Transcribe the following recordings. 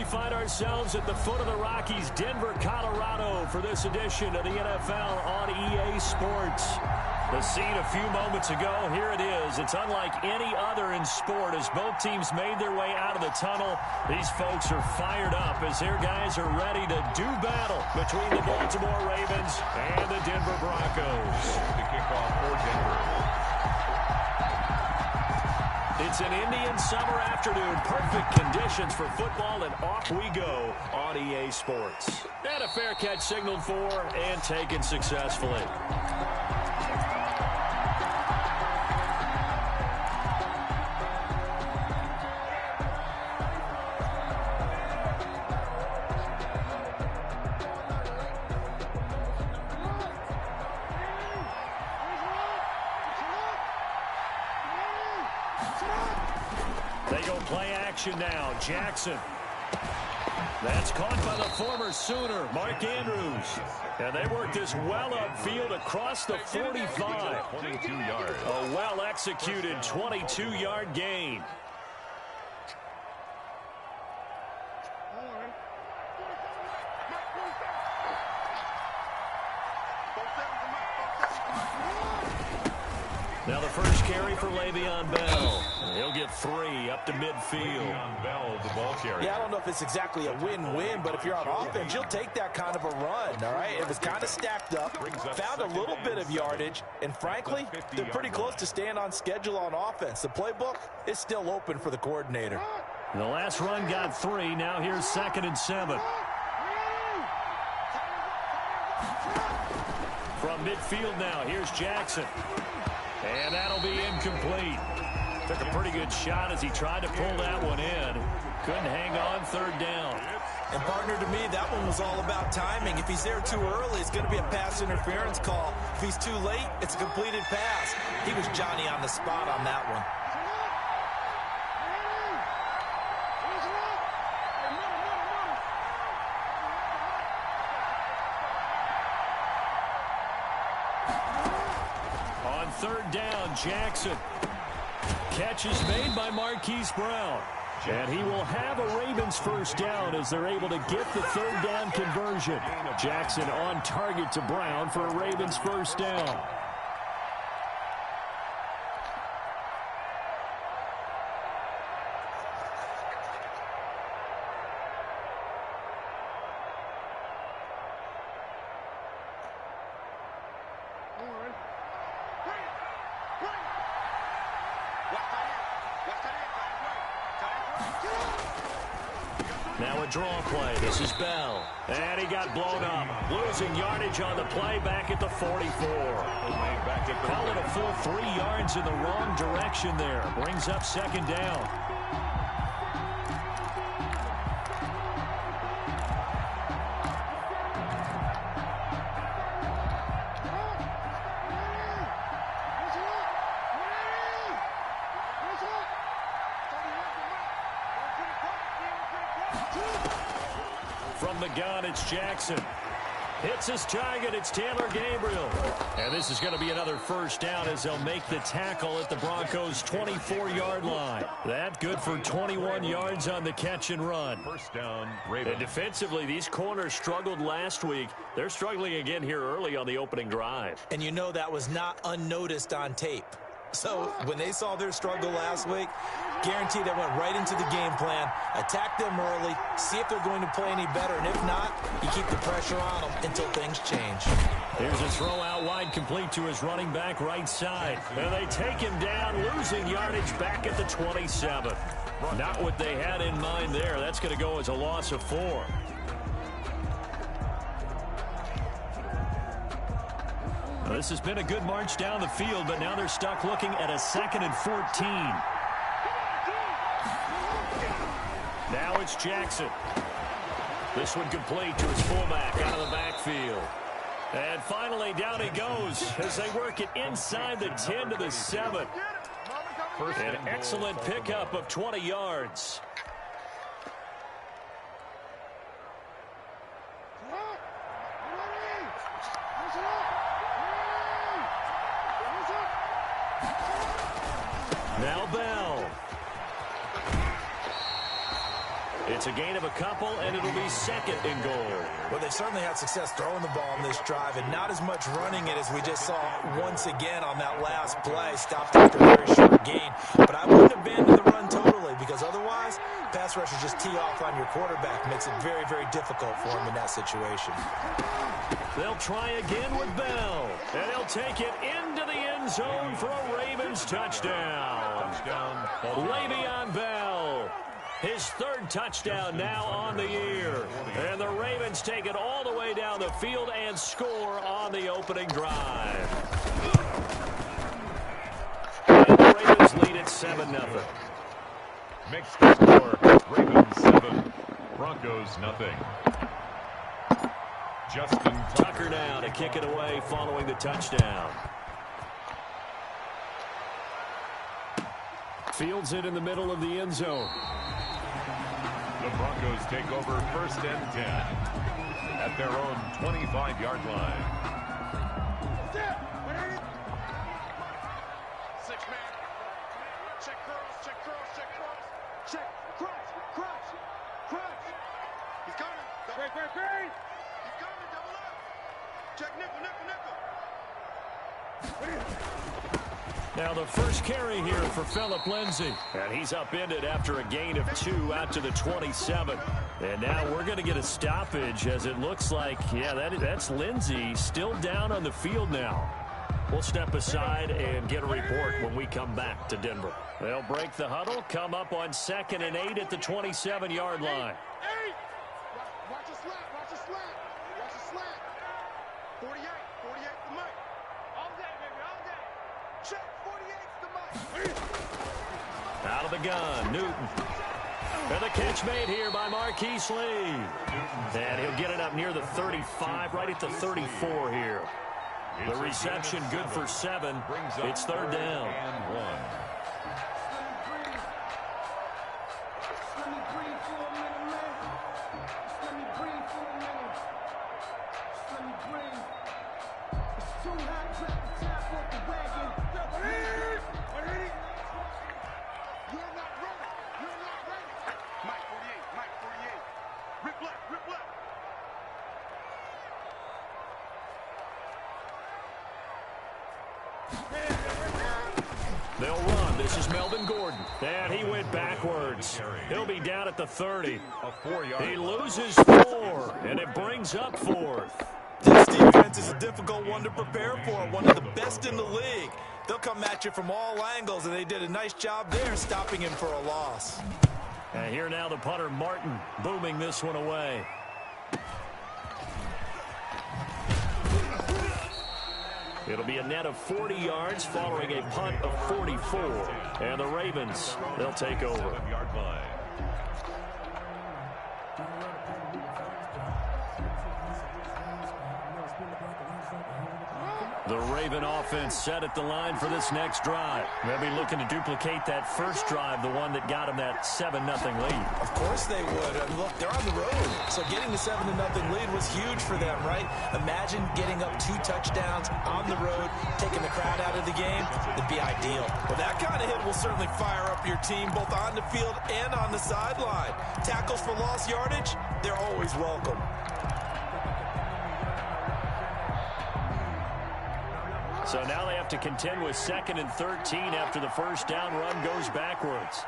we find ourselves at the foot of the Rockies, Denver, Colorado, for this edition of the NFL on EA Sports. The scene a few moments ago, here it is. It's unlike any other in sport as both teams made their way out of the tunnel. These folks are fired up as their guys are ready to do battle between the Baltimore Ravens and the Denver Broncos. The kickoff for Denver. It's an Indian summer afternoon. Perfect conditions for football, and off we go on EA Sports. And a fair catch signaled for and taken successfully. They go play action now. Jackson. That's caught by the former Sooner, Mark Andrews. And they work this well upfield across the 45. 22 yards. A well-executed 22-yard gain. Now the first carry for Le'Veon Bell. He'll get 3 up to midfield. Le'Veon Bell, the ball carrier. Yeah, I don't know if it's exactly a win-win, but if you're on offense, you'll take that kind of a run, all right? It was kind of stacked up, found a little bit of yardage, and frankly, they're pretty close to staying on schedule on offense. The playbook is still open for the coordinator. The last run got 3. Now here's 2nd and 7. From midfield now, here's Jackson. And that'll be incomplete. Took a pretty good shot as he tried to pull that one in. Couldn't hang on 3rd down. And, partner, to me, that one was all about timing. If he's there too early, it's going to be a pass interference call. If he's too late, it's a completed pass. He was Johnny on the spot on that one. On 3rd down, Jackson. Catch is made by Marquise Brown. And he will have a Ravens first down as they're able to get the 3rd down conversion. Jackson on target to Brown for a Ravens first down. Now a draw play. This is Bell. And he got blown up. Losing yardage on the play back at the 44. Call it a full 3 yards in the wrong direction there. Brings up 2nd down. From the gun, it's Jackson. Hits his target. It's Taylor Gabriel. And this is going to be another first down as they'll make the tackle at the Broncos' 24-yard line. That good for 21 yards on the catch and run. First down, Ravens. And defensively, these corners struggled last week. They're struggling again here early on the opening drive. And you know that was not unnoticed on tape. So when they saw their struggle last week, guaranteed they went right into the game plan, attack them early, see if they're going to play any better, and if not, you keep the pressure on them until things change. Here's a throw out wide complete to his running back right side. And they take him down, losing yardage back at the 27. Not what they had in mind there. That's going to go as a loss of 4. Well, this has been a good march down the field, but now they're stuck looking at a 2nd and 14. Now it's Jackson. This one complete to his fullback out of the backfield. And finally, down he goes as they work it inside the 10 to the 7. An excellent pickup of 20 yards. Now Bell. It's a gain of a couple, and it'll be second and goal. Well, they certainly had success throwing the ball in this drive, and not as much running it as we just saw once again on that last play. Stopped after a very short gain. But I wouldn't abandon the run totally, because otherwise, pass rushers just tee off on your quarterback. Makes it very, very difficult for him in that situation. They'll try again with Bell, and he'll take it into the end zone for a Ravens touchdown. Le'Veon Bell, his third touchdown now on the year. And the Ravens take it all the way down the field and score on the opening drive. And the Ravens lead at 7-0. Makes the score Ravens 7, Broncos nothing. Justin Tucker now to kick it away following the touchdown. Fields it in the middle of the end zone. The Broncos take over 1st and 10 at their own 25-yard line. Six man. Check curls, check curls, check curls. Check. Crunch. He's coming. Great. He's coming, double up. Check nickel. Now the first carry here for Phillip Lindsay. And he's upended after a gain of 2 out to the 27. And now we're going to get a stoppage as it looks like, that's Lindsay still down on the field now. We'll step aside and get a report when we come back to Denver. They'll break the huddle, come up on 2nd and 8 at the 27-yard line. Watch a slant. 48 the mic. All day, baby, all day. Check, 48's the mic. Out of the gun, Newton. And the catch made here by Marquise Lee. And he'll get it up near the 35, right at the 34 here. The reception good for 7. It's 3rd down. And 1. They'll run. This is Melvin Gordon. And he went backwards. He'll be down at the 30. He loses 4, and it brings up 4th. This defense is a difficult one to prepare for, one of the best in the league. They'll come at you from all angles, and they did a nice job there stopping him for a loss. And here now the punter, Martin, booming this one away. It'll be a net of 40 yards following a punt of 44. And the Ravens, they'll take over. 7-yard line. The Raven offense set at the line for this next drive. They'll be looking to duplicate that first drive, the one that got them that 7-0 lead. Of course they would. And look, they're on the road. So getting the 7-0 lead was huge for them, right? Imagine getting up 2 touchdowns on the road, taking the crowd out of the game. It'd be ideal. Well, that kind of hit will certainly fire up your team, both on the field and on the sideline. Tackles for lost yardage, they're always welcome. So now they have to contend with 2nd and 13 after the first down run goes backwards.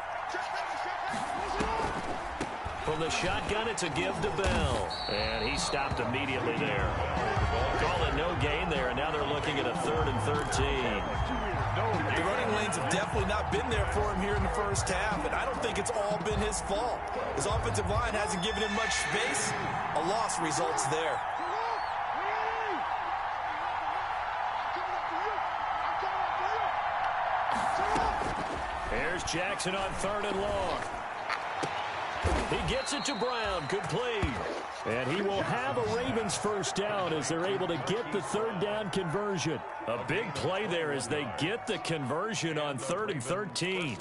From the shotgun, it's a give to Bell. And he stopped immediately there. Call it no gain there, and now they're looking at a 3rd and 13. The running lanes have definitely not been there for him here in the first half, and I don't think it's all been his fault. His offensive line hasn't given him much space. A loss results there. Here's Jackson on 3rd and long. He gets it to Brown. Good play. And he will have a Ravens first down as they're able to get the 3rd down conversion. A big play there as they get the conversion on 3rd and 13.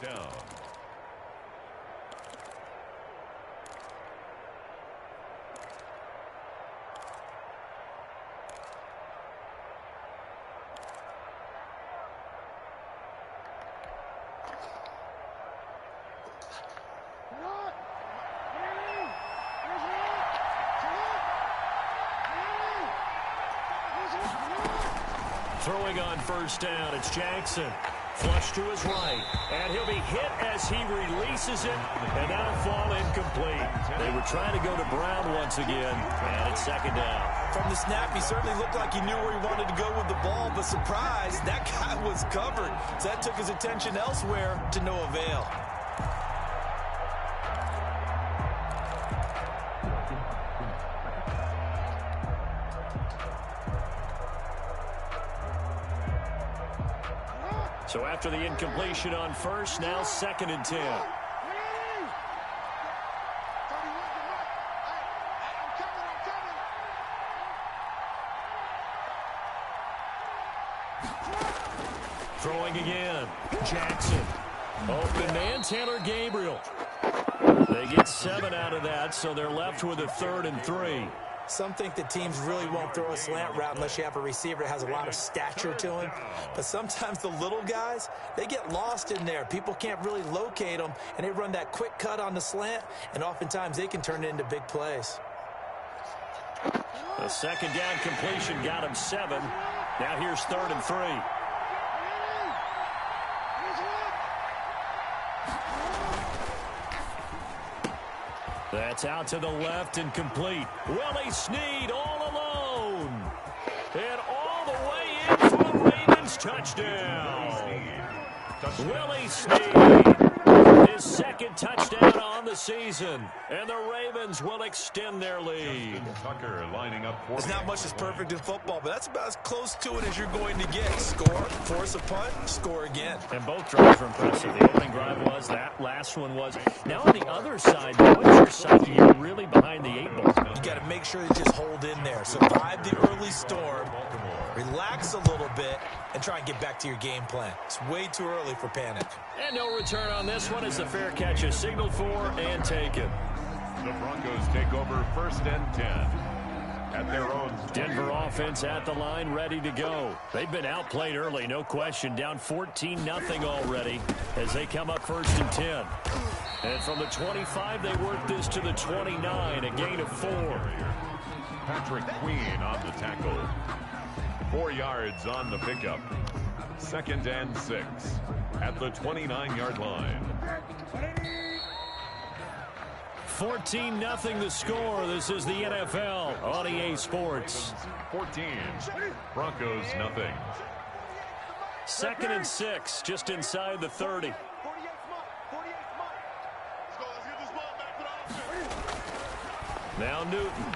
Throwing on first down, it's Jackson. Flush to his right, and he'll be hit as he releases it, and that'll fall incomplete. They were trying to go to Brown once again, and it's second down. From the snap, he certainly looked like he knew where he wanted to go with the ball, but surprise, that guy was covered. So that took his attention elsewhere to no avail. So after the incompletion on first, now second and 10. Throwing again. Jackson. Open man, Taylor Gabriel. They get 7 out of that, so they're left with a 3rd and 3. Some think that teams really won't throw a slant route unless you have a receiver that has a lot of stature to him. But sometimes the little guys, they get lost in there. People can't really locate them, and they run that quick cut on the slant, and oftentimes they can turn it into big plays. The second down completion got him 7. Now here's 3rd and 3. That's out to the left and complete. Willie Snead all alone. And all the way in for the Ravens touchdown. Willie Snead. His second touchdown on the season. And the Ravens will extend their lead. Tucker lining up for There's not much that's perfect in football, but that's about as close to it as you're going to get. Score, force a punt, score again. And both drives were impressive. The opening drive was, that last one was. Now on the other side, what's your side? You're really behind the 8 ball. You got to make sure you just hold in there. Survive the early storm, relax a little bit, and try and get back to your game plan. It's way too early for panic. And no return on this one as the fair catch is signaled for and taken. The Broncos take over 1st and 10 at their own. Denver offense at the line, ready to go. They've been outplayed early, no question. Down 14-0 already as they come up 1st and 10. And from the 25, they work this to the 29, a gain of 4. Patrick Queen on the tackle. 4 yards on the pickup. 2nd and 6 at the 29-yard line. 14-0 the score. This is the NFL on EA Sports. 14. Broncos nothing. 2nd and 6, just inside the 30. Now Newton.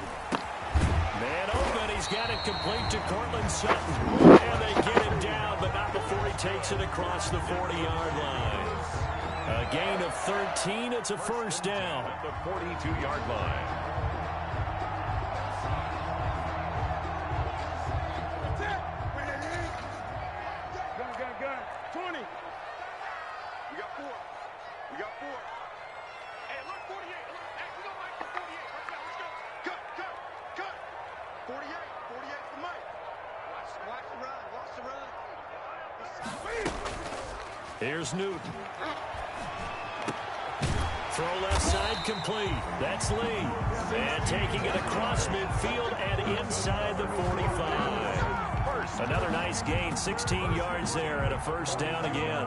Man open. He's got it complete to Cortland Sutton. And they get him down, but not before he takes it across the 40-yard line. A gain of 13. It's a first down. At the 42-yard line. Gun. 20. We got 4. Hey, look, 48. Look, action on Mike for 48. Right now, let's go. Cut. 48 for Mike. Watch the run. Here's Newton. Throw left side complete. That's Lee. And taking it across midfield and inside the 45. Another nice gain, 16 yards there and a first down again.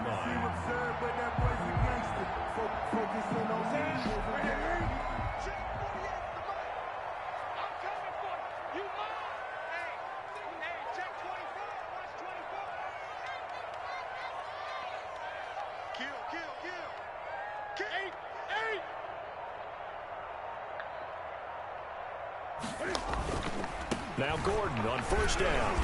Now Gordon on first down.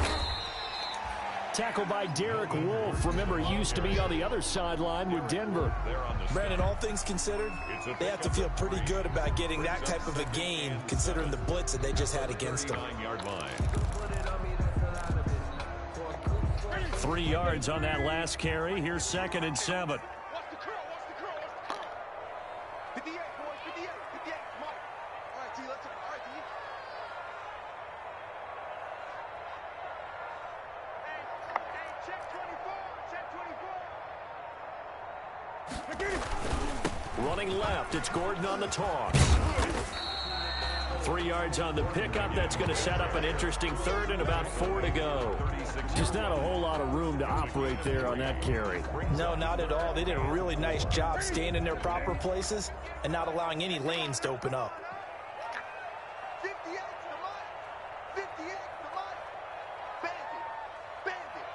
Tackled by Derek Wolfe. Remember, he used to be on the other sideline with Denver. Brandon, all things considered, they have to feel pretty good about getting that type of a gain, considering the blitz that they just had against them. 3 yards on that last carry. Here's 2nd and 7. Running left, it's Gordon on the toss. 3 yards on the pickup. That's going to set up an interesting third and about 4 to go. Just not a whole lot of room to operate there on that carry. No, not at all. They did a really nice job staying in their proper places and not allowing any lanes to open up. 58, come on. 58, come on. Bandit. Bandit.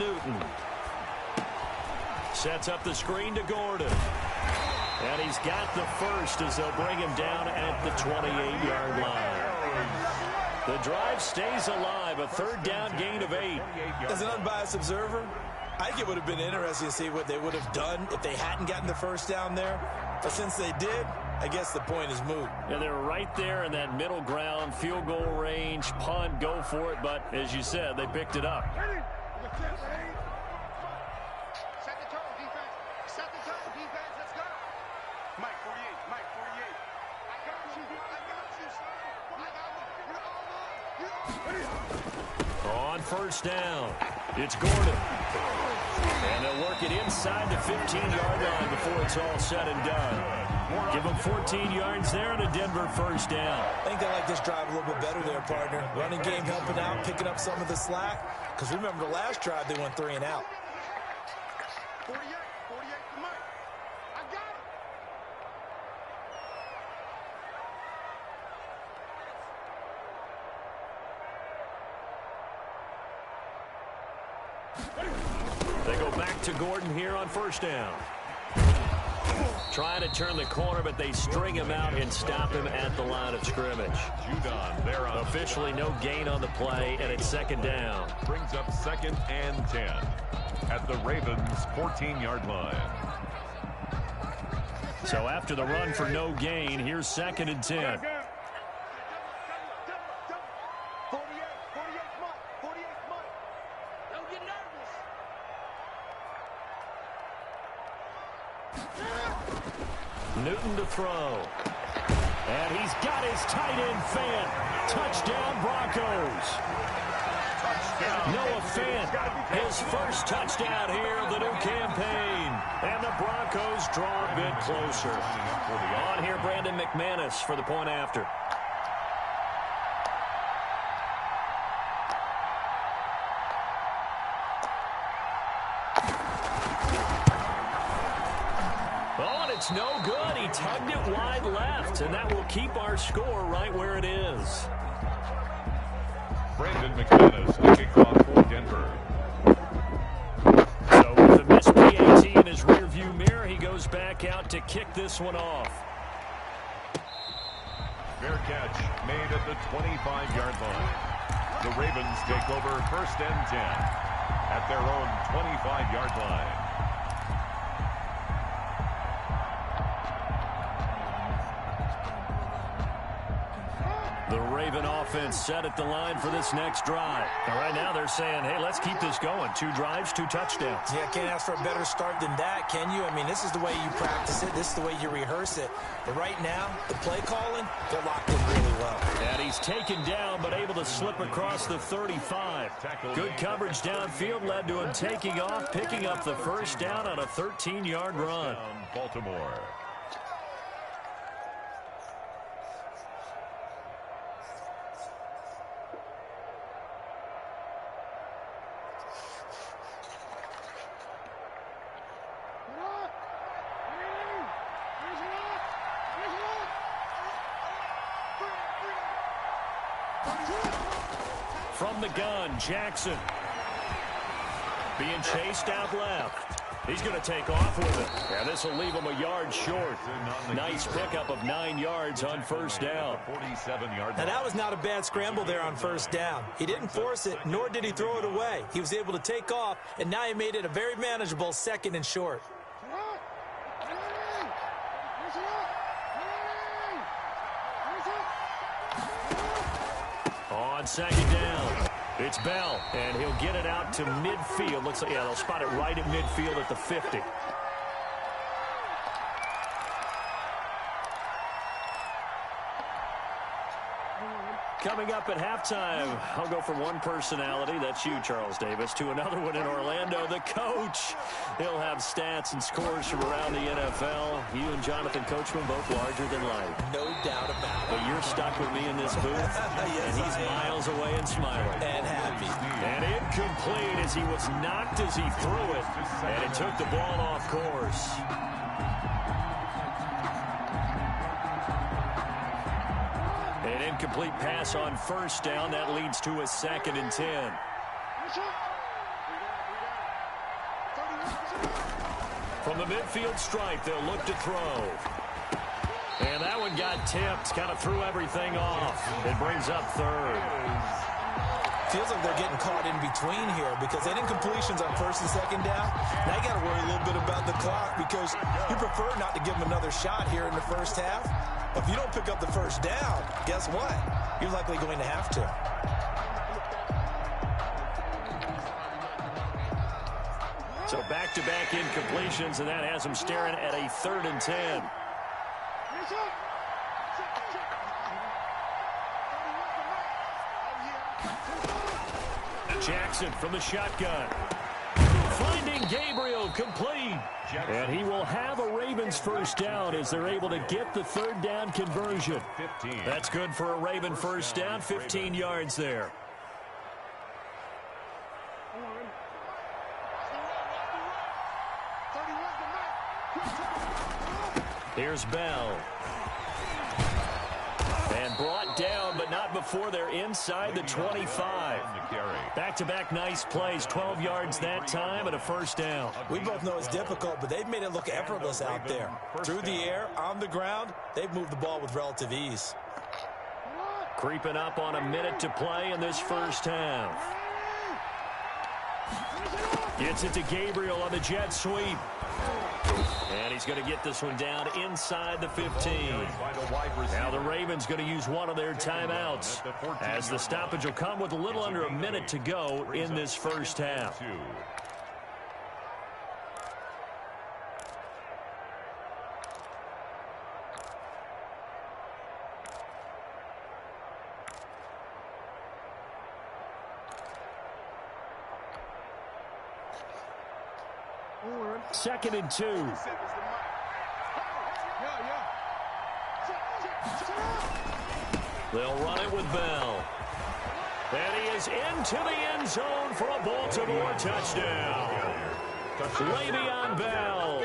Newton sets up the screen to Gordon. And he's got the first as they'll bring him down at the 28-yard line. The drive stays alive, a third down gain of 8. As an unbiased observer, I think it would have been interesting to see what they would have done if they hadn't gotten the first down there. But since they did, I guess the point is moot. Yeah, they're right there in that middle ground, field goal range, punt, go for it. But as you said, they picked it up. Set the tone, defense. Set the tone, defense. Let's go. Mike 48. Mike 48. I got you. I got you. I got you. You're all on. On first down, it's Gordon. And they'll work it inside the 15-yard line before it's all said and done. Give them 14 yards there and a Denver first down. I think they like this drive a little bit better there, partner. Running game helping out, picking up some of the slack. Because remember the last drive, they went 3 and out. 48. 48 to Mike. I got it. They go back to Gordon here on first down. Trying to turn the corner, but they string him out and stop him at the line of scrimmage. Judon there on Officially no gain on the play, and it's second down. brings up 2nd and 10 at the Ravens' 14-yard line. So after the run for no gain, here's 2nd and 10. 48. 48 Mike. 48 Mike. Don't get nervous. Newton to throw. And he's got his tight end Fant. Touchdown Broncos. Noah Fant, his first touchdown here of the new campaign. And the Broncos draw a bit closer. On here, Brandon McManus for the point after. It's no good. He tugged it wide left, and that will keep our score right where it is. Brandon McManus, the kickoff for Denver. So with a missed PAT in his rearview mirror, he goes back out to kick this one off. Fair catch made at the 25-yard line. The Ravens take over 1st and 10 at their own 25-yard line. The Raven offense set at the line for this next drive. And right now they're saying, hey, let's keep this going. 2 drives, 2 touchdowns. Yeah, can't ask for a better start than that, can you? I mean, this is the way you practice it. This is the way you rehearse it. But right now, the play calling, they're locked in really well. And he's taken down, but able to slip across the 35. Good coverage downfield led to him taking off, picking up the first down on a 13-yard run. Baltimore. From the gun, Jackson. Being chased out left. He's going to take off with it. And this will leave him a yard short. Nice pickup of 9 yards on first down. 47-yard. Now, that was not a bad scramble there on first down. He didn't force it, nor did he throw it away. He was able to take off, and now he made it a very manageable 2nd and short. On 2nd down, it's Bell, and he'll get it out to midfield. Looks like, yeah, they'll spot it right at midfield at the 50. Coming up at halftime, I'll go from one personality, that's you, Charles Davis, to another one in Orlando, the coach. He'll have stats and scores from around the NFL. You and Jonathan Coachman both larger than life. No doubt about it. But you're stuck with me in this booth, Yes, and he's miles away and smiling. And happy. And incomplete as he was knocked as he threw it, and it took the ball off course. An incomplete pass on first down. That leads to a 2nd and 10. From the midfield stripe, they'll look to throw. And that one got tipped, kind of threw everything off. It brings up 3rd. Feels like they're getting caught in between here because they didn't completions on 1st and 2nd down. Now you got to worry a little bit about the clock because you prefer not to give them another shot here in the first half. But if you don't pick up the first down, guess what? You're likely going to have to. So back-to-back incompletions, and that has them staring at a 3rd and 10. Jackson from the shotgun. Finding Gabriel complete. And he will have a Ravens first down as they're able to get the 3rd down conversion. That's good for a Raven first down, 15 yards there. Here's Bell. And brought down, but not before they're inside the 25. Back-to-back nice plays, 12 yards that time and a first down. We both know it's difficult, but they've made it look effortless out there. Through the air, on the ground, they've moved the ball with relative ease. Creeping up on a minute to play in this first half. Gets it to Gabriel on the jet sweep. And he's going to get this one down inside the 15. Now the Ravens going to use one of their timeouts as the stoppage will come with a little under a minute to go in this first half. Second and 2. They'll run it with Bell. And he is into the end zone for a Baltimore touchdown. Le'Veon Bell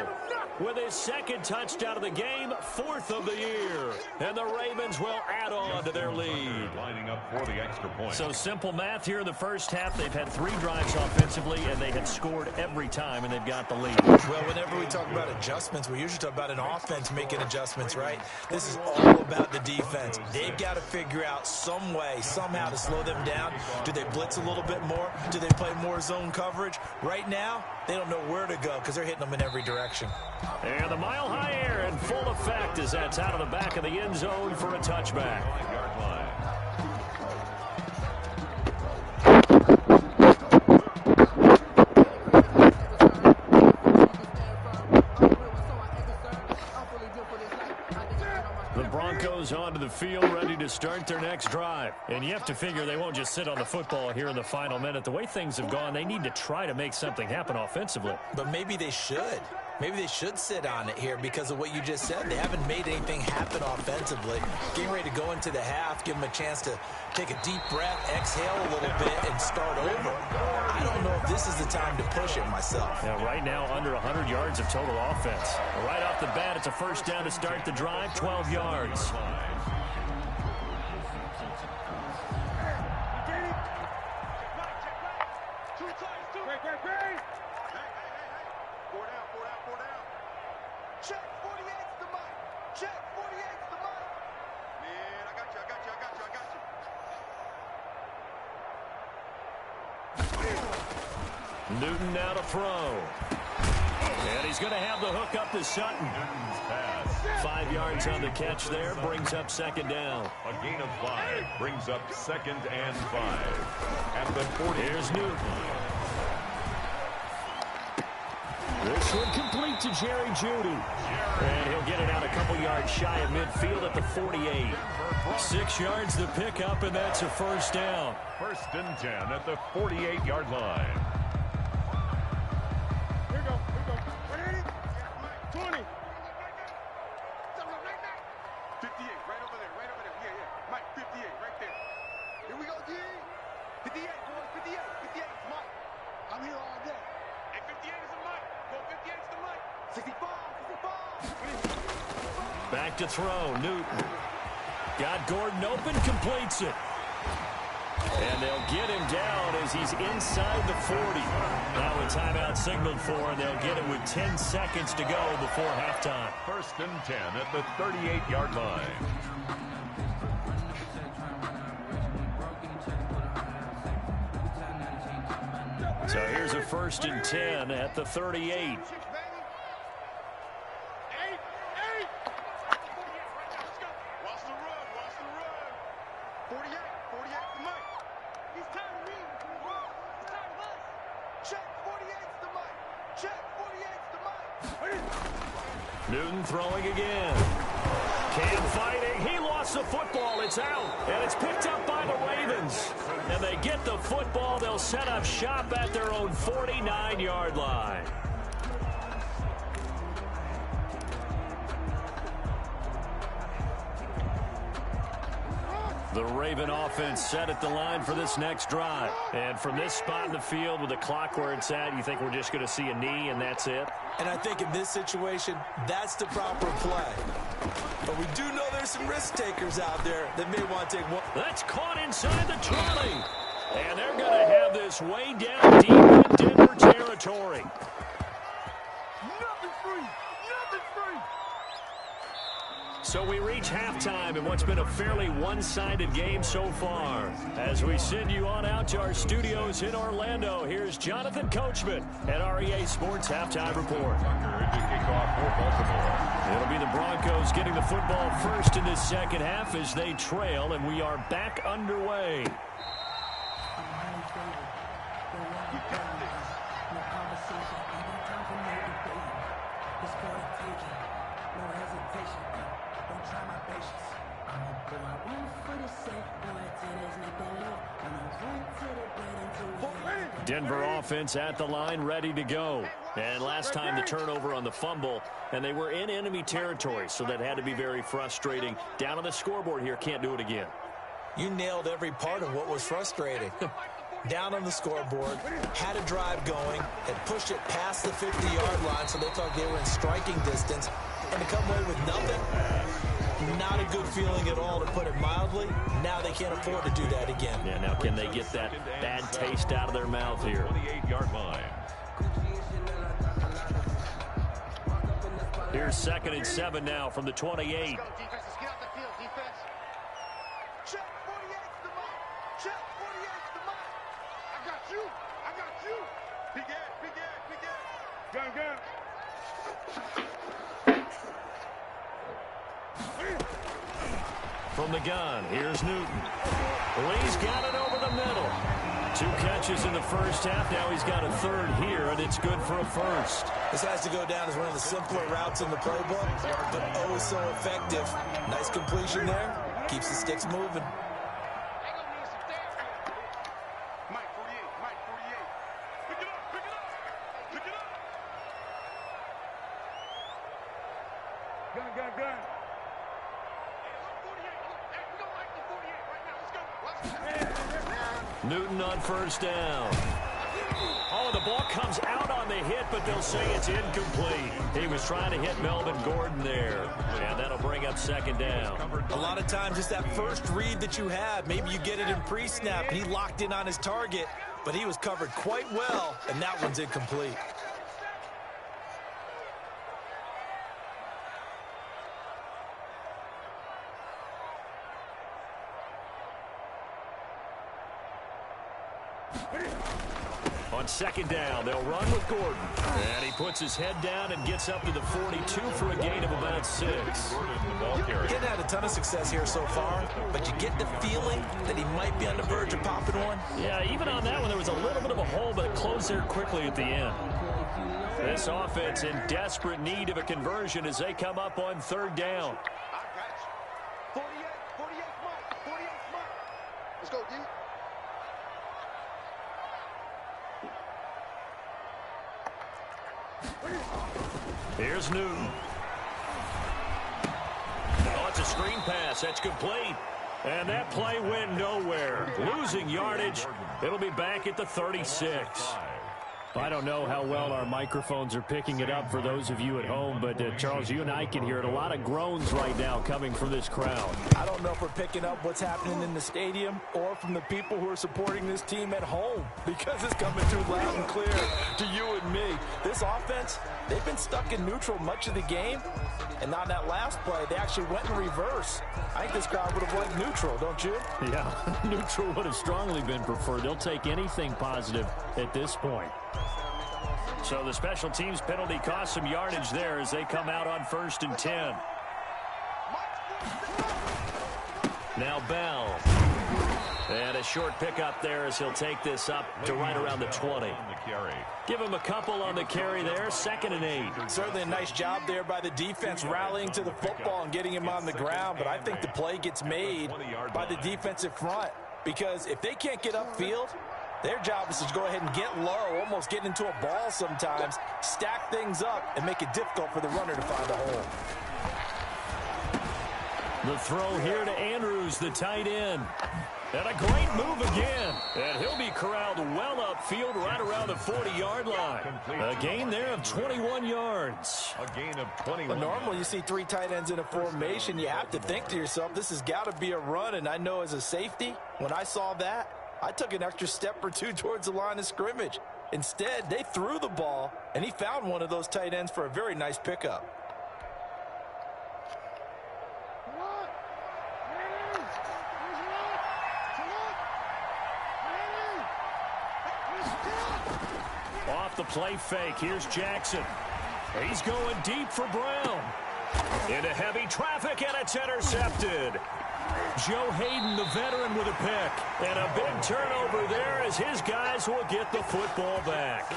with his 2nd touchdown of the game, 4th of the year. And the Ravens will add on to their lead. Lining up for the extra point. So simple math here in the first half. They've had 3 drives offensively, and they have scored every time, and they've got the lead. Well, whenever we talk about adjustments, we usually talk about an offense making adjustments, right? This is all about the defense. They've got to figure out some way, somehow to slow them down. Do they blitz a little bit more? Do they play more zone coverage? Right now, they don't know where to go because they're hitting them in every direction. And the mile-high air in full effect as that's out of the back of the end zone for a touchback. The Broncos onto the field, ready to start their next drive. And you have to figure they won't just sit on the football here in the final minute. The way things have gone, they need to try to make something happen offensively. But maybe they should. Maybe they should sit on it here because of what you just said. They haven't made anything happen offensively. Getting ready to go into the half, give them a chance to take a deep breath, exhale a little bit, and start over. I don't know if this is the time to push it myself. Yeah, right now, under 100 yards of total offense. Right off the bat, it's a first down to start the drive, 12 yards. Newton now to throw. And he's going to have the hook up to Sutton. 5 yards on the catch there, brings up 2nd down. A gain of 5 brings up 2nd and 5. At the 40. Here's Newton. This one complete to Jerry Jeudy. And he'll get it out a couple yards shy of midfield at the 48. 6 yards to pick up, and that's a first down. 1st and 10 at the 48-yard line. Here we go. 20. 58, right over there. Yeah. Mike, 58, right there. Here we go, D. 58, boys, 58. 58 is Mike. I'm here all day. Hey, 58 is the Mike. Go, 58 is the Mike. 65. Back to throw, Newton. Got Gordon open, completes it. And they'll get him down as he's inside the 40. Now a timeout signaled for, and they'll get it with 10 seconds to go before halftime. 1st and 10 at the 38-yard line. So here's a 1st and 10 at the 38. 48's the Mike. Check, 48's the Mike. Newton throwing again. Cam fighting. He lost the football. It's out. And it's picked up by the Ravens. And they get the football. They'll set up shop at their own 49-yard line. The Raven offense set at the line for this next drive. And from this spot in the field with the clock where it's at, you think we're just going to see a knee and that's it? And I think in this situation, that's the proper play. But we do know there's some risk takers out there that may want to take one. That's caught inside the 20. And they're going to have this way down deep in Denver territory. Nothing free. Nothing free. So we reach halftime in what's been a fairly one-sided game so far. As we send you on out to our studios in Orlando, here's Jonathan Coachman at REA Sports Halftime Report. It'll be the Broncos getting the football first in this second half as they trail, and we are back underway. Denver offense at the line, ready to go. And last time the turnover on the fumble, and they were in enemy territory, so that had to be very frustrating. Down on the scoreboard here, can't do it again. You nailed every part of what was frustrating. Down on the scoreboard, had a drive going, had pushed it past the 50-yard line, so they thought they were in striking distance, and to come away with nothing, not a good feeling at all, to put it mildly. Now they can't afford to do that again. Yeah, now can they get that bad taste out of their mouth here? 28-yard line. Here's 2nd and 7 now from the 28. Let's go, defense. Let's get out the field, defense. Check, 48's the Mike. Check, 48's the Mike. I got you. Big Ed. Gun. From the gun, here's Newton. Lee's got it over the middle. 2 catches in the first half. Now he's got a third here, and it's good for a first. This has to go down as one of the simpler routes in the playbook, but oh so effective. Nice completion there. Keeps the sticks moving. Mike 48. Pick it up. Gun. Newton on first down. Oh, the ball comes out on the hit, but they'll say it's incomplete. He was trying to hit Melvin Gordon there, and that'll bring up 2nd down. A lot of times it's that first read that you have. Maybe you get it in pre-snap, and he locked in on his target, but he was covered quite well, and that one's incomplete. On 2nd down, they'll run with Gordon. And he puts his head down and gets up to the 42 for a gain of about 6. Getting had a ton of success here so far, but you get the feeling that he might be on the verge of popping one. Yeah, even on that one, there was a little bit of a hole, but it closed there quickly at the end. This offense in desperate need of a conversion as they come up on third down. I got you. 48 Mike. 48 Mike. Let's go, D. Here's Newton. Oh, it's a screen pass. That's complete. And that play went nowhere. Losing yardage. It'll be back at the 36. I don't know how well our microphones are picking it up for those of you at home, but Charles, you and I can hear it. A lot of groans right now coming from this crowd. I don't know if we're picking up what's happening in the stadium or from the people who are supporting this team at home, because it's coming through loud and clear to you and me. This offense, they've been stuck in neutral much of the game, and on that last play, they actually went in reverse. I think this crowd would have liked neutral, don't you? Yeah, neutral would have strongly been preferred. They'll take anything positive at this point. So the special teams penalty cost some yardage there as they come out on 1st and 10. Now Bell. And a short pickup there as he'll take this up to right around the 20. Give him a couple on the carry there. 2nd and 8. Certainly a nice job there by the defense rallying to the football and getting him on the ground, but I think the play gets made by the defensive front, because if they can't get upfield, their job is to go ahead and get low, almost get into a ball sometimes, stack things up, and make it difficult for the runner to find a hole. The throw here to Andrews, the tight end. And a great move again. And he'll be corralled well upfield right around the 40-yard line. A gain there of 21 yards. A gain of 21. But normally you see 3 tight ends in a formation. You have to think to yourself, this has got to be a run. And I know as a safety, when I saw that, I took an extra step or two towards the line of scrimmage. Instead, they threw the ball, and he found one of those tight ends for a very nice pickup. Off the play fake, here's Jackson. He's going deep for Brown. Into heavy traffic, and it's intercepted. Joe Hayden, the veteran, with a pick. And a big turnover there as his guys will get the football back.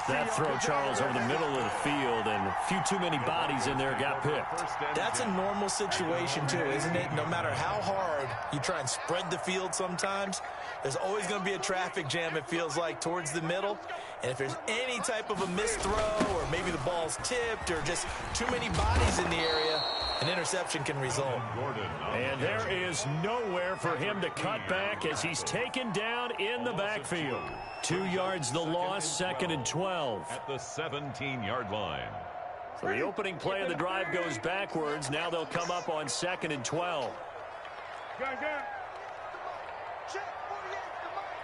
That throw, Charles, over the middle of the field, and a few too many bodies in there got picked. That's a normal situation, too, isn't it? No matter how hard you try and spread the field sometimes, there's always going to be a traffic jam, it feels like, towards the middle. And if there's any type of a missed throw, or maybe the ball's tipped, or just too many bodies in the area, an interception can result. And there is nowhere for him to cut back as he's taken down in the backfield. 2 yards the loss, 2nd and 12. At the 17-yard line. So the opening play of the drive goes backwards. Now they'll come up on 2nd and 12. Check 48 to Mike.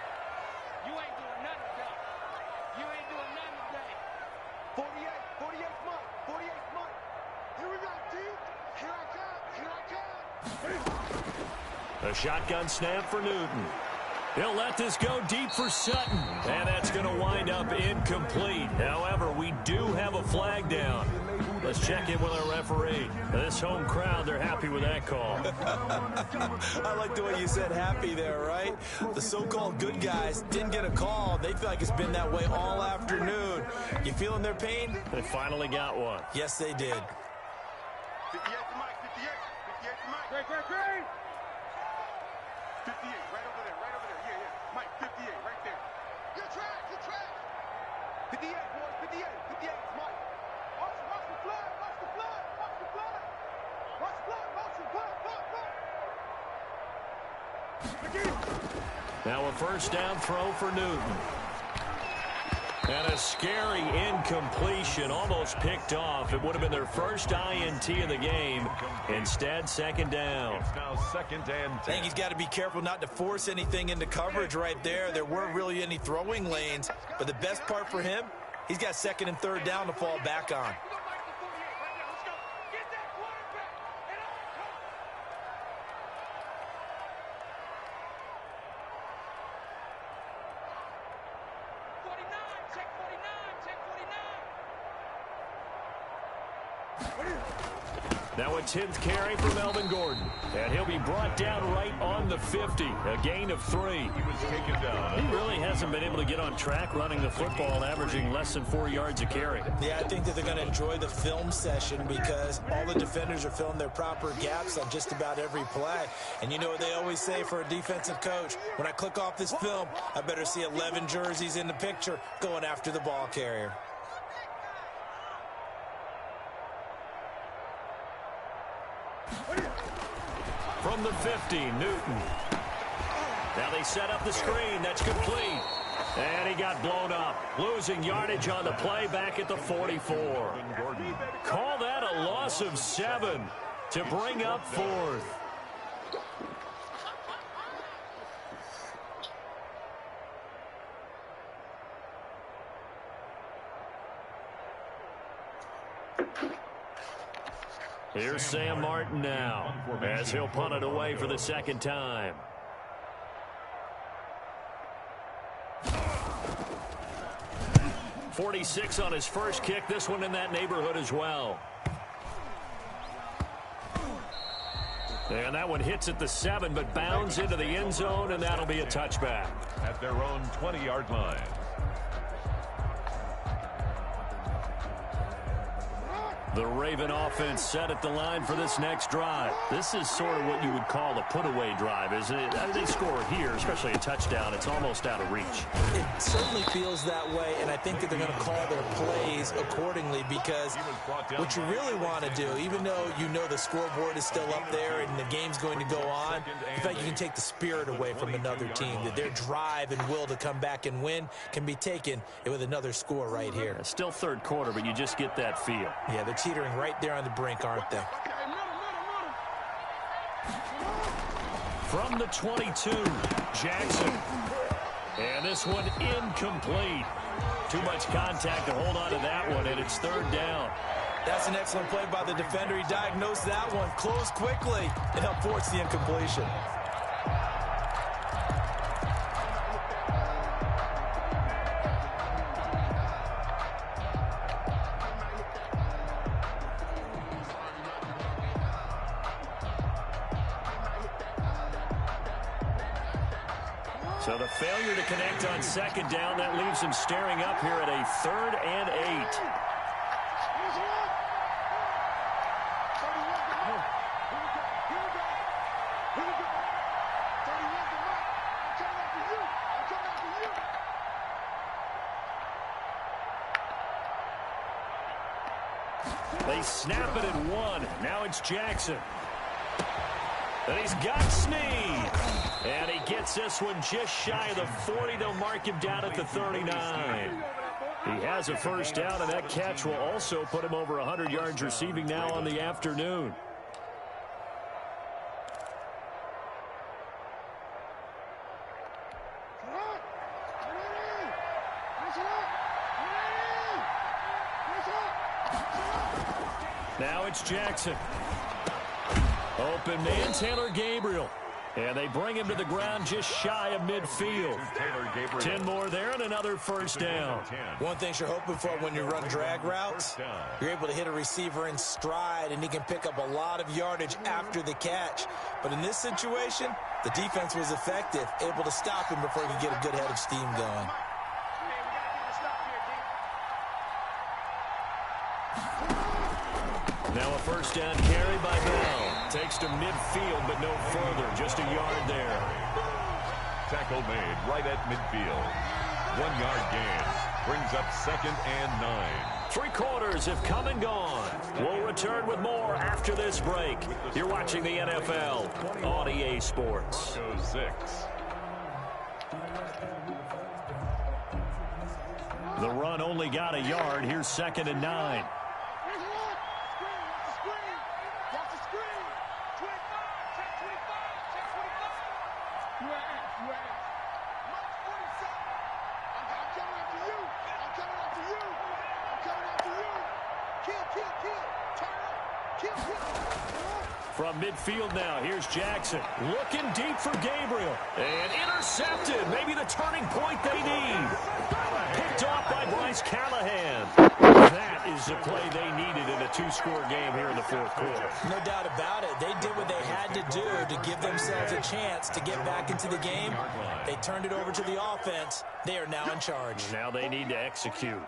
You ain't doing nothing today. You ain't doing nothing today. 48 Mike. 48 Mike. Here we go, D. Here I come. Here I come. A shotgun snap for Newton. He'll let this go deep for Sutton. And that's going to wind up incomplete. However, we do have a flag down. Let's check in with our referee. This home crowd, they're happy with that call. I like the way you said happy there, right? The so-called good guys didn't get a call. They feel like it's been that way all afternoon. You feeling their pain? They finally got one. Yes, they did. 58 to Mike. 58 to Mike. Great. 58, right over there. Yeah. Mike, 58, right there. You're trash. 58, boys, 58. 58, Mike. Watch the blood. Now a first down throw for Newton. And a scary incompletion, almost picked off. It would have been their first INT of the game. Instead, 2nd down. It's now 2nd and 10. I think he's got to be careful not to force anything into coverage right there. There weren't really any throwing lanes. But the best part for him, he's got 2nd and 3rd down to fall back on. Now a 10th carry for Melvin Gordon. And he'll be brought down right on the 50. A gain of 3. He was taken down. He really hasn't been able to get on track running the football, averaging less than 4 yards a carry. Yeah, I think that they're going to enjoy the film session because all the defenders are filling their proper gaps on just about every play. And you know what they always say for a defensive coach? When I click off this film, I better see 11 jerseys in the picture going after the ball carrier. From the 50, Newton. Now they set up the screen. That's complete. And he got blown up. Losing yardage on the play back at the 44. Call that a loss of 7 to bring up 4th. Here's Sam Martin now as he'll punt it away for the second time. .46 on his first kick. This one in that neighborhood as well. And that one hits at the 7, but bounds into the end zone, and that'll be a touchback. At their own 20-yard line. The Raven offense set at the line for this next drive. This is sort of what you would call a put-away drive, isn't it? I mean, they score here, especially a touchdown. It's almost out of reach. It certainly feels that way, and I think that they're going to call their plays accordingly because what you really want to do, even though you know the scoreboard is still up there and the game's going to go on, in fact, you can take the spirit away from another team, that their drive and will to come back and win can be taken with another score right here. It's still third quarter, but you just get that feel. Yeah, they're teetering right there on the brink, aren't they? From the 22, Jackson. And this one incomplete. Too much contact to hold on to that one, and it's third down. That's an excellent play by the defender. He diagnosed that one, closed quickly, and helped force the incompletion. So the failure to connect on second down, that leaves him staring up here at a 3rd and 8. They snap it at 1. Now it's Jackson. And he's got Snead. And he gets this one just shy of the 40. They'll mark him down at the 39. He has a first down, and that catch will also put him over 100 yards receiving now on the afternoon. Now it's Jackson. Open man, Taylor Gabriel. And they bring him to the ground just shy of midfield. 10 more there and another first down. One thing you're hoping for when you run drag routes, you're able to hit a receiver in stride, and he can pick up a lot of yardage after the catch. But in this situation, the defense was effective, able to stop him before he could get a good head of steam going. Now a first down carry by Bell. Takes to midfield, but no further. Just a yard there. Tackle made right at midfield. 1 yard gain. Brings up 2nd and 9. 3 quarters have come and gone. We'll return with more after this break. You're watching the NFL on EA Sports. Broncos 6. The run only got a yard. Here's 2nd and 9. From midfield now, here's Jackson. Looking deep for Gabriel. And intercepted. Maybe the turning point they need. Picked off by Bryce Callahan. That is the play they needed in a two-score game here in the fourth quarter. No doubt about it. They did what they had to do to give themselves a chance to get back into the game. They turned it over to the offense. They are now in charge. Now they need to execute.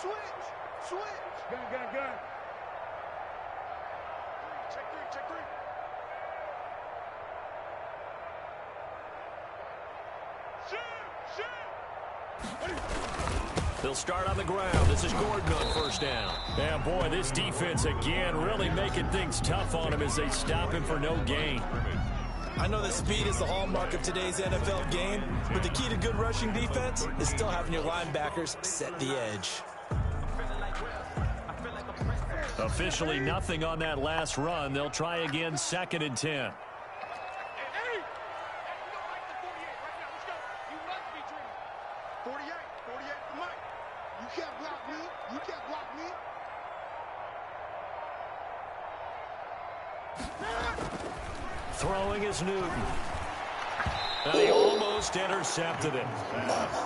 Switch. Gun. Check three. They'll start on the ground. This is Gordon on first down. Yeah, boy, this defense again really making things tough on him as they stop him for no gain. I know that speed is the hallmark of today's NFL game, but the key to good rushing defense is still having your linebackers set the edge. Officially nothing on that last run. They'll try again, 2nd and 10. Throwing is Newton. And he almost intercepted it.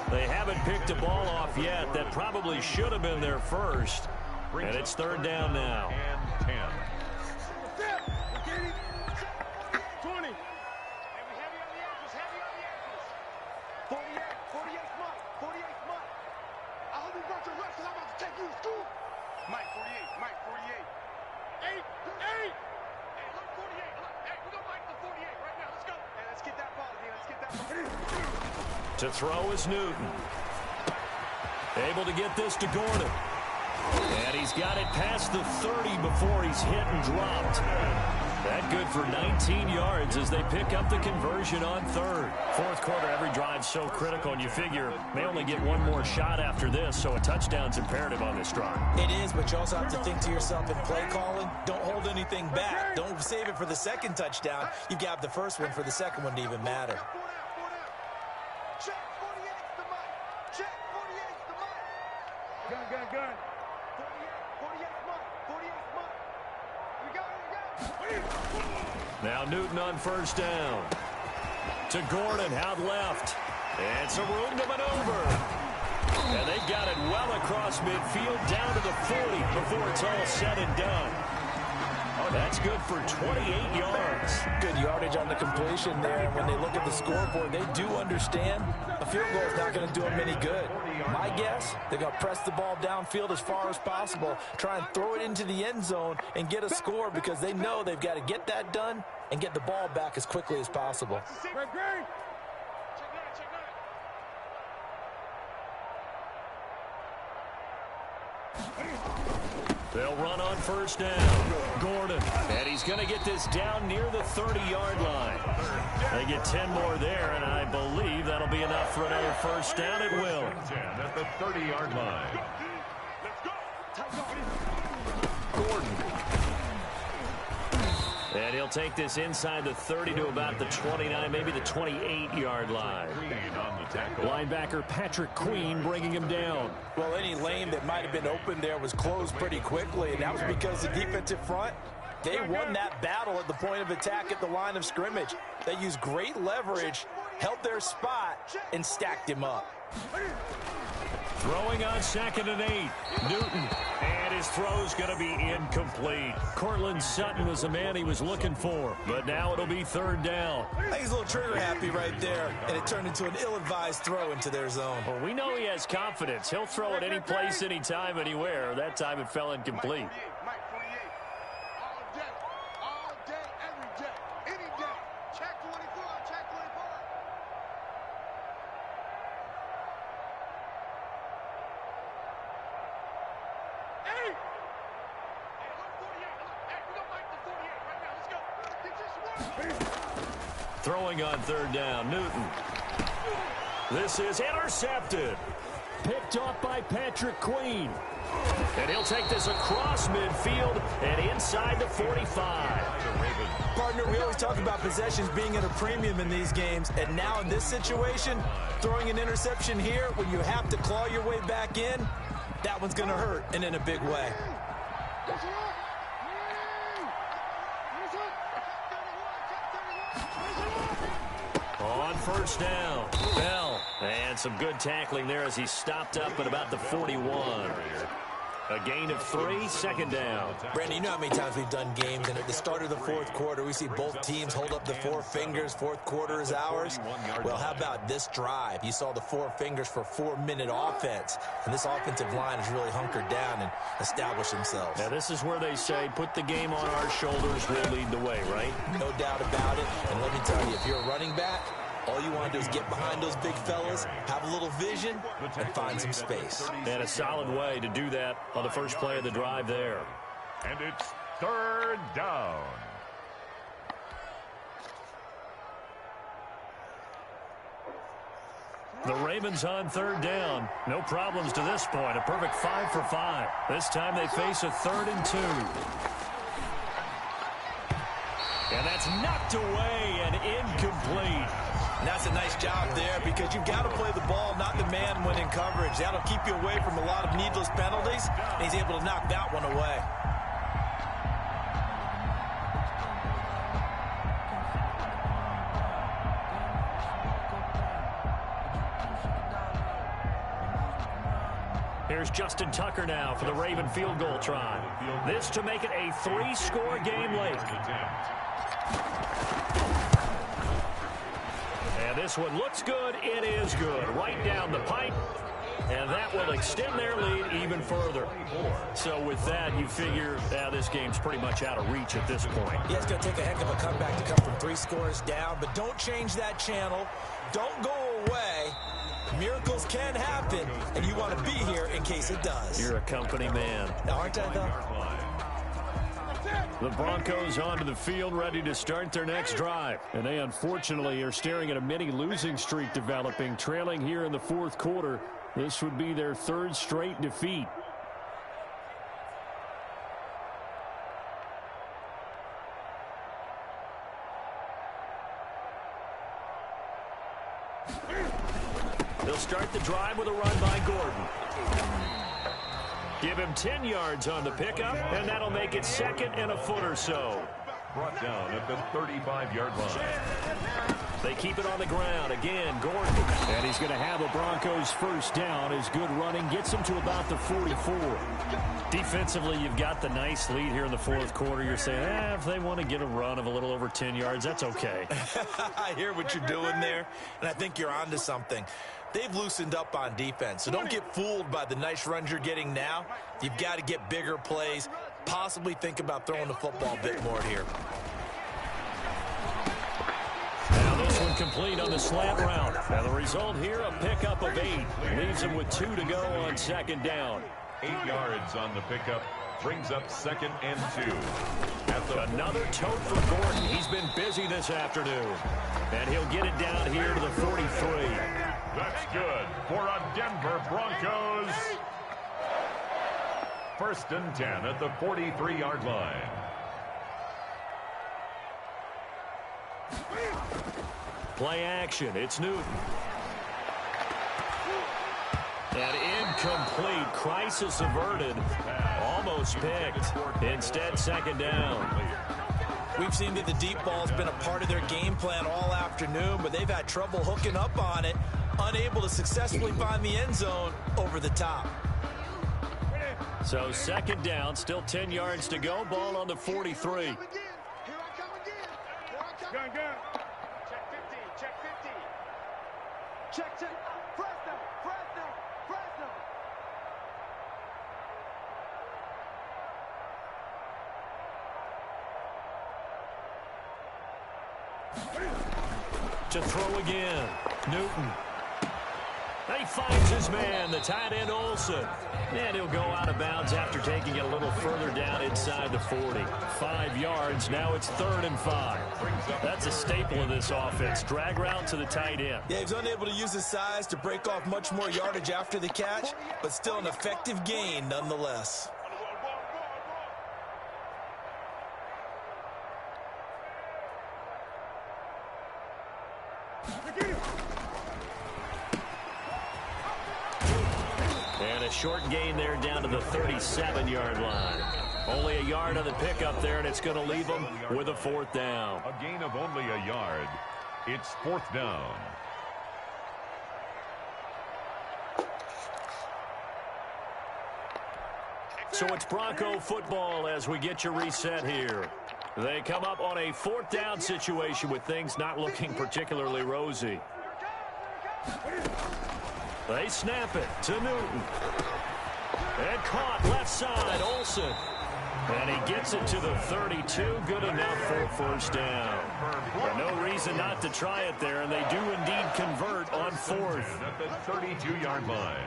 They haven't picked a ball off yet. That probably should have been their first. And it's 3rd down now. And 10. 20. Heavy on the edges. 48 Mike. 48 Mike. I hope you brought your reps because I'm about to take you to school. Mike, 48. 8. Hey, look, 48. Look, hey, we're going to Mike the 48 right now. Let's go. Hey, let's get that ball again. Let's get that ball. To throw is Newton. Able to get this to Gordon. And he's got it past the 30 before he's hit and dropped. That good for 19 yards as they pick up the conversion on 3rd. Fourth quarter, every drive's so critical, and you figure they only get one more shot after this, so a touchdown's imperative on this drive. It is, but you also have to think to yourself in play calling, don't hold anything back. Don't save it for the second touchdown. You've got the first one for the second one to even matter. Check 48's the Mike. Check 48's the Mike. Gun. 48's Mike. We got it. Now Newton on first down. To Gordon, out left. And some room to maneuver. And they got it well across midfield, down to the 40 before it's all said and done. Oh, that's good for 28 yards. Good yardage on the completion there. When they look at the scoreboard, they do understand a field goal is not going to do them any good. My guess, they're going to press the ball downfield as far as possible, try and throw it into the end zone and get a score because they know they've got to get that done and get the ball back as quickly as possible. They'll run on first down. Gordon. And he's going to get this down near the 30-yard line. They get 10 more there, and I believe that'll be enough for another first down. It will. 10 at the 30-yard line. Gordon. And he'll take this inside the 30 to about the 29, maybe the 28-yard line. On the tackle. Linebacker Patrick Queen bringing him down. Well, any lane that might have been open there was closed pretty quickly, and that was because the defensive front, they won that battle at the point of attack at the line of scrimmage. They used great leverage, held their spot, and stacked him up. Throwing on 2nd and 8. Newton. And his throw's going to be incomplete. Cortland Sutton was the man he was looking for. But now it'll be 3rd down. I think he's a little trigger happy right there, and it turned into an ill-advised throw into their zone. Well, we know he has confidence. He'll throw it any place, anytime, anywhere. That time it fell incomplete. Mike 48. All day, every day, any day. Check 24, check 24. Hey! Hey, look, 48. Look, hey, we don't like the 48 right now. Let's go. They just won. Throwing on 3rd down, Newton. This is intercepted. Picked off by Patrick Queen. And he'll take this across midfield and inside the 45. Partner, we always talk about possessions being at a premium in these games, and now in this situation, throwing an interception here when you have to claw your way back in, that one's going to hurt, and in a big way. On first down, Bell. And some good tackling there as he stopped up at about the 41. A gain of 3, second down. Brandon, you know how many times we've done games, and at the start of the fourth quarter, we see both teams hold up the 4 fingers. Fourth quarter is ours. Well, how about this drive? You saw the 4 fingers for 4-minute offense, and this offensive line has really hunkered down and established themselves. Now, this is where they say, put the game on our shoulders, we'll lead the way, right? No doubt about it, and let me tell you, if you're a running back, all you want to do is get behind those big fellas, have a little vision, and find some space. And a solid way to do that on the first play of the drive there. And it's third down. The Ravens on third down. No problems to this point. A perfect 5 for 5. This time they face a 3rd and 2. And that's knocked away and incomplete. And that's a nice job there because you've got to play the ball, not the man when in coverage. That'll keep you away from a lot of needless penalties, and he's able to knock that one away. Here's Justin Tucker now for the Raven field goal try. This to make it a 3-score game late. And this one looks good. It is good. Right down the pipe. And that will extend their lead even further. So with that, you figure this game's pretty much out of reach at this point. Yeah, it's going to take a heck of a comeback to come from 3 scores down. But don't change that channel. Don't go away. Miracles can happen, and you want to be here in case it does. You're a company man. Now, aren't I, though? The Broncos onto the field, ready to start their next drive. And they, unfortunately, are staring at a mini losing streak developing, trailing here in the fourth quarter. This would be their 3rd straight defeat. They'll start the drive with a run by Gordon. Give him 10 yards on the pickup, and that'll make it 2nd and a foot or so. Brought down at the 35-yard line. They keep it on the ground. Again, Gordon. And he's going to have a Broncos first down. His good running gets him to about the 44. Defensively, you've got the nice lead here in the fourth quarter. You're saying, if they want to get a run of a little over 10 yards, that's okay. I hear what you're doing there, and I think you're onto something. They've loosened up on defense, so don't get fooled by the nice runs you're getting now. You've got to get bigger plays, possibly think about throwing the football a bit more here. Now this one complete on the slant route. Now the result here, a pickup of 8. Leaves him with 2 to go on 2nd down. 8 yards on the pickup. Brings up 2nd and 2. Another tote for Gordon. He's been busy this afternoon. And he'll get it down here to the 43. That's good for a Denver Broncos. 1st and 10 at the 43-yard line. Play action. It's Newton. And incomplete. Crisis averted. Almost picked. Instead, 2nd down. We've seen that the deep ball's been a part of their game plan all afternoon, but they've had trouble hooking up on it, unable to successfully find the end zone over the top. So 2nd down, still 10 yards to go. Ball on the 43. Here I come again. Here I come. Gun. Check 50. Check 50. Check. Fresno. To throw again. Newton. He finds his man, the tight end Olsen. And he'll go out of bounds after taking it a little further down inside the 40. 5 yards. Now it's 3rd and 5. That's a staple of this offense. Drag route to the tight end. Yeah, he's unable to use his size to break off much more yardage after the catch, but still an effective gain nonetheless. And a short gain there down to the 37-yard line. Only a yard on the pickup there, and it's going to leave them with a 4th down. A gain of only a yard. It's 4th down. So it's Bronco football as we get your reset here. They come up on a 4th down situation with things not looking particularly rosy. They snap it to Newton. And caught left side, Olsen. And he gets it to the 32. Good enough for a 1st down. But no reason not to try it there, and they do indeed convert on 4th. At the 32-yard line.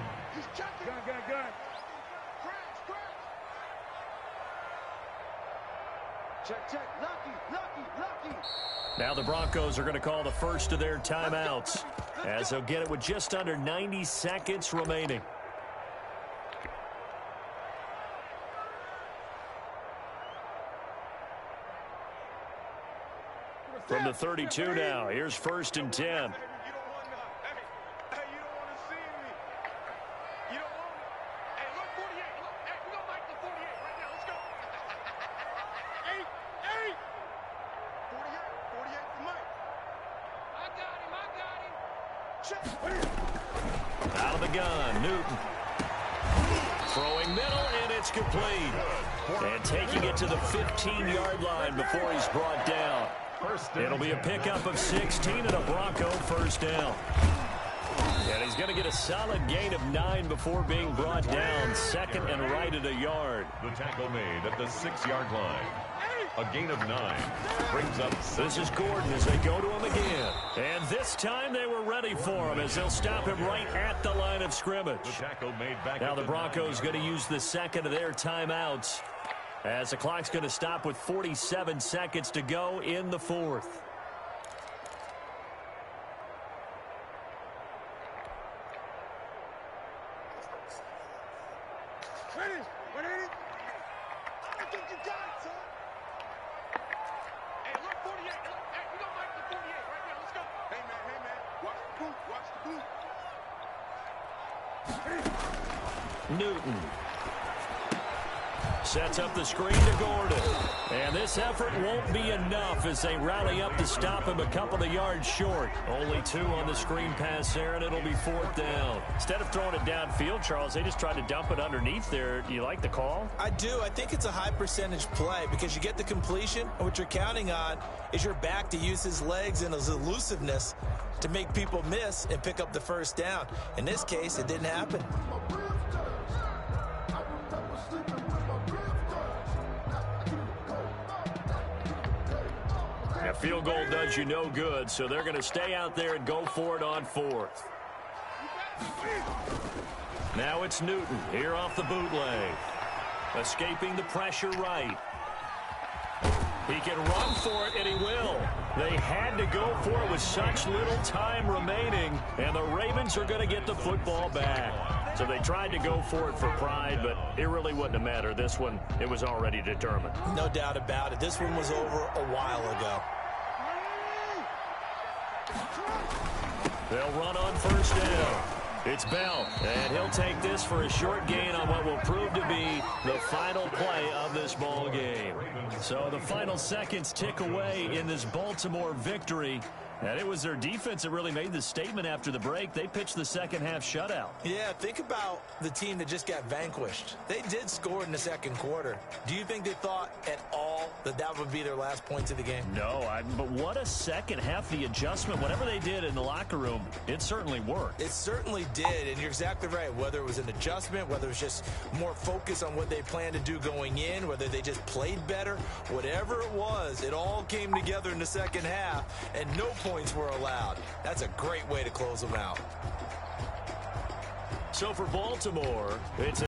Good. Check. Lucky. Now the Broncos are going to call the first of their timeouts, as they'll get it with just under 90 seconds remaining. From the 32 now, here's 1st and 10. Out of the gun, Newton. Throwing middle, and it's complete. And taking it to the 15-yard line before he's brought down. It'll be a pickup of 16 and a Bronco 1st down. And he's going to get a solid gain of 9 before being brought down. 2nd and right at a yard. The tackle made at the 6-yard line. A gain of 9 brings up 7. This is Gordon as they go to him again. And this time they were ready for him as they'll stop him right at the line of scrimmage. The tackle made back now at the Broncos going to use the 2nd of their timeouts, as the clock's going to stop with 47 seconds to go in the 4th. I think you got it, son. Hey, look, 48. Hey, we don't like the 48 right now. Let's go. Hey, man. Watch the boot. Newton sets up the screen to Gordon. And this effort won't be enough as they rally up to stop him a couple of yards short. Only 2 on the screen pass there, and it'll be 4th down. Instead of throwing it downfield, Charles, they just tried to dump it underneath there. Do you like the call? I do. I think it's a high percentage play because you get the completion, and what you're counting on is your back to use his legs and his elusiveness to make people miss and pick up the 1st down. In this case, it didn't happen. A field goal does you no good, so they're going to stay out there and go for it on 4th. Now it's Newton here off the bootleg. Escaping the pressure right. He can run for it, and he will. They had to go for it with such little time remaining, and the Ravens are going to get the football back. So they tried to go for it for pride, but it really wouldn't have mattered. This one, it was already determined. No doubt about it. This one was over a while ago. They'll run on 1st down. It's Bell, and he'll take this for a short gain on what will prove to be the final play of this ball game. So the final seconds tick away in this Baltimore victory. And it was their defense that really made the statement after the break. They pitched the second half shutout. Yeah, think about the team that just got vanquished. They did score in the 2nd quarter. Do you think they thought at all that that would be their last points of the game? No, but what a second half. The adjustment, whatever they did in the locker room, it certainly worked. It certainly did, and you're exactly right. Whether it was an adjustment, whether it was just more focus on what they planned to do going in, whether they just played better, whatever it was, it all came together in the second half, and no points were allowed. That's a great way to close them out. So for Baltimore, it's